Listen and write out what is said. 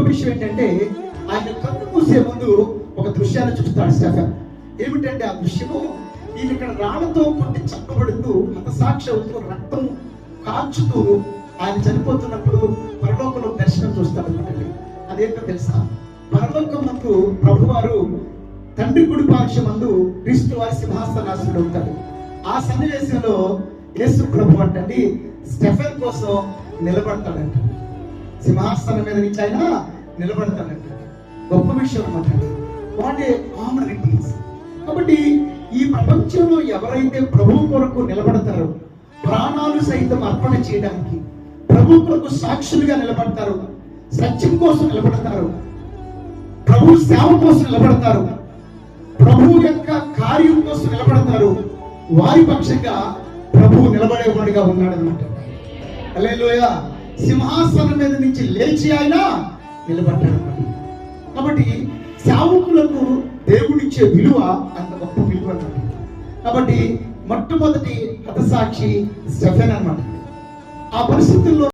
విషయం ఏంటంటే ఆయన కన్ను మూసే ముందు ఒక దృశ్యాన్ని చూస్తాడు స్టెఫెన్. ఏమిటంటే ఆ దృశ్యము, ఈయన ఇక్కడ రాళ్లతో కొట్టి చంపబడుతూ హతసాక్షి అవుతూ రక్తం కాల్చుతూ ఆయన చనిపోతున్నప్పుడు పరలోకంలో దర్శనం చూస్తాడు అనమాట. అదేంటో తెలుసా? పరలోకం నందు ప్రభువారు తండ్రి కుడి పార్శ్వమందు క్రీస్తు వారి సింహాసనాసనుడు అవుతాడు. ఆ సన్నివేశంలో యేసు ప్రభు అంటండి స్టెఫెన్ కోసం నిలబడతాడంట. సింహాసనం మీద నుంచి ఆయన నిలబడతాడంట. గొప్ప విషయం అనమాట. వాట్ ఏ కామన్ రిటీన్స్. కాబట్టి ఈ ప్రపంచంలో ఎవరైతే ప్రభు కొరకు నిలబడతారో, ప్రాణాలు సైతం అర్పణ చేయడానికి ప్రభు కొరకు సాక్షులుగా నిలబడతారు, సత్యం కోసం నిలబడతారు, ప్రభు సేవ కోసం నిలబడతారు, ప్రభు యొక్క కార్యం కోసం నిలబడతారు, వారి పక్షంగా ప్రభు నిలబడేవాడిగా ఉన్నాడు అనమాట. హల్లెలూయా. సింహాసనం మీద నుంచి లేచి ఆయన నిలబడ్డాడు. కాబట్టి సేవకులకు దేవుడిచ్చే విలువ అంత గొప్ప విలువ అన్నమాట. కాబట్టి మొట్టమొదటి హతసాక్షి స్టెఫెన్ అన్నమాట. ఆ పరిస్థితుల్లో